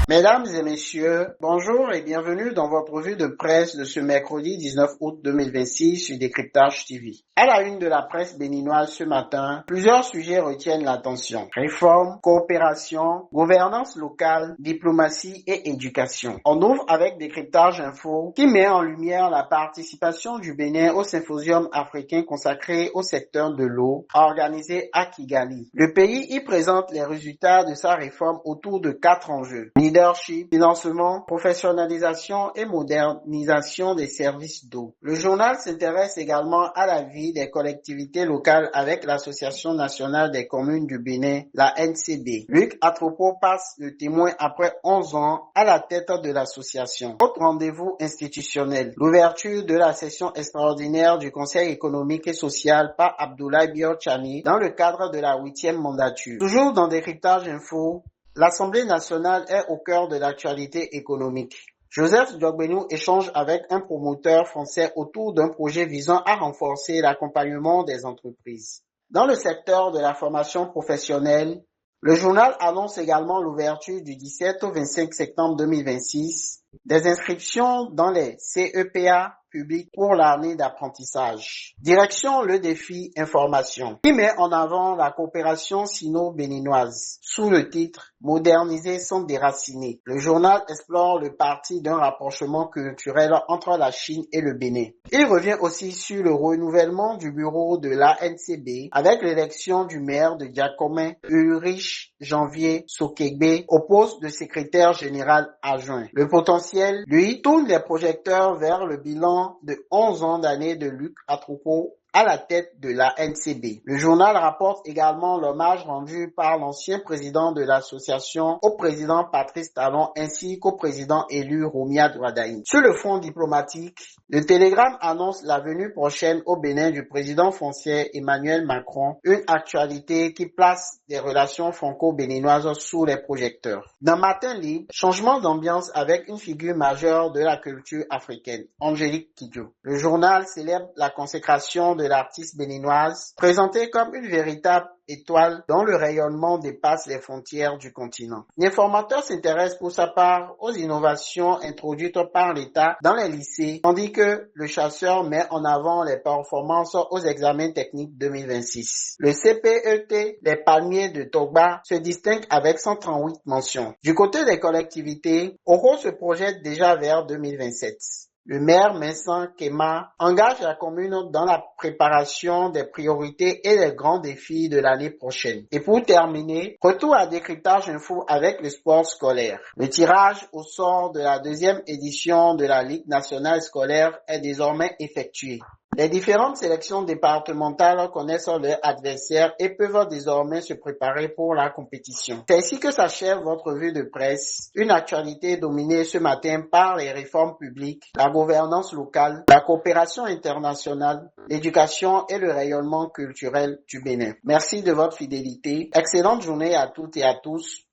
Mesdames et messieurs, bonjour et bienvenue dans votre revue de presse de ce mercredi 19 août 2026 sur Décryptage TV. À la une de la presse béninoise ce matin, plusieurs sujets retiennent l'attention. Réforme, coopération, gouvernance locale, diplomatie et éducation. On ouvre avec Décryptage Info qui met en lumière la participation du Bénin au symposium africain consacré au secteur de l'eau organisé à Kigali. Le pays y présente les résultats de sa réforme autour de 4 enjeux. Leadership, financement, professionnalisation et modernisation des services d'eau. Le journal s'intéresse également à la vie des collectivités locales avec l'Association nationale des communes du Bénin, la NCB. Luc Atropo passe le témoin après 11 ans à la tête de l'association. Autre rendez-vous institutionnel, l'ouverture de la session extraordinaire du Conseil économique et social par Abdoulaye Bior-Tchani dans le cadre de la 8e mandature. Toujours dans Décryptage Info, l'Assemblée nationale est au cœur de l'actualité économique. Joseph Diogbenou échange avec un promoteur français autour d'un projet visant à renforcer l'accompagnement des entreprises. Dans le secteur de la formation professionnelle, le journal annonce également l'ouverture du 17 au 25 septembre 2026 des inscriptions dans les CEPA publics pour l'année d'apprentissage. Direction le défi information, qui met en avant la coopération sino-béninoise sous le titre Moderniser sans déraciner. Le journal explore le parti d'un rapprochement culturel entre la Chine et le Bénin. Il revient aussi sur le renouvellement du bureau de l'ANCB avec l'élection du maire de Diakomé, Ulrich Janvier Sokegbe, au poste de secrétaire général adjoint. Le potentiel, lui, tourne les projecteurs vers le bilan de 11 ans d'années de Luc Atropo à la tête de la NCB. Le journal rapporte également l'hommage rendu par l'ancien président de l'association au président Patrice Talon ainsi qu'au président élu Romia Douadaï. Sur le front diplomatique, le Télégramme annonce la venue prochaine au Bénin du président français Emmanuel Macron, une actualité qui place des relations franco-béninoises sous les projecteurs. Dans Matin Libre, changement d'ambiance avec une figure majeure de la culture africaine, Angélique Kidjo. Le journal célèbre la consécration de l'artiste béninoise, présentée comme une véritable étoile dont le rayonnement dépasse les frontières du continent. L'informateur s'intéresse pour sa part aux innovations introduites par l'État dans les lycées, tandis que le chasseur met en avant les performances aux examens techniques 2026. Le CPET, les palmiers de Togba, se distingue avec 138 mentions. Du côté des collectivités, Oro se projette déjà vers 2027. Le maire Vincent Kema engage la commune dans la préparation des priorités et des grands défis de l'année prochaine. Et pour terminer, retour à Décryptage Info avec le sport scolaire. Le tirage au sort de la 2e édition de la Ligue nationale scolaire est désormais effectué. Les différentes sélections départementales connaissent leurs adversaires et peuvent désormais se préparer pour la compétition. C'est ici que s'achève votre revue de presse, une actualité dominée ce matin par les réformes publiques, la gouvernance locale, la coopération internationale, l'éducation et le rayonnement culturel du Bénin. Merci de votre fidélité. Excellente journée à toutes et à tous.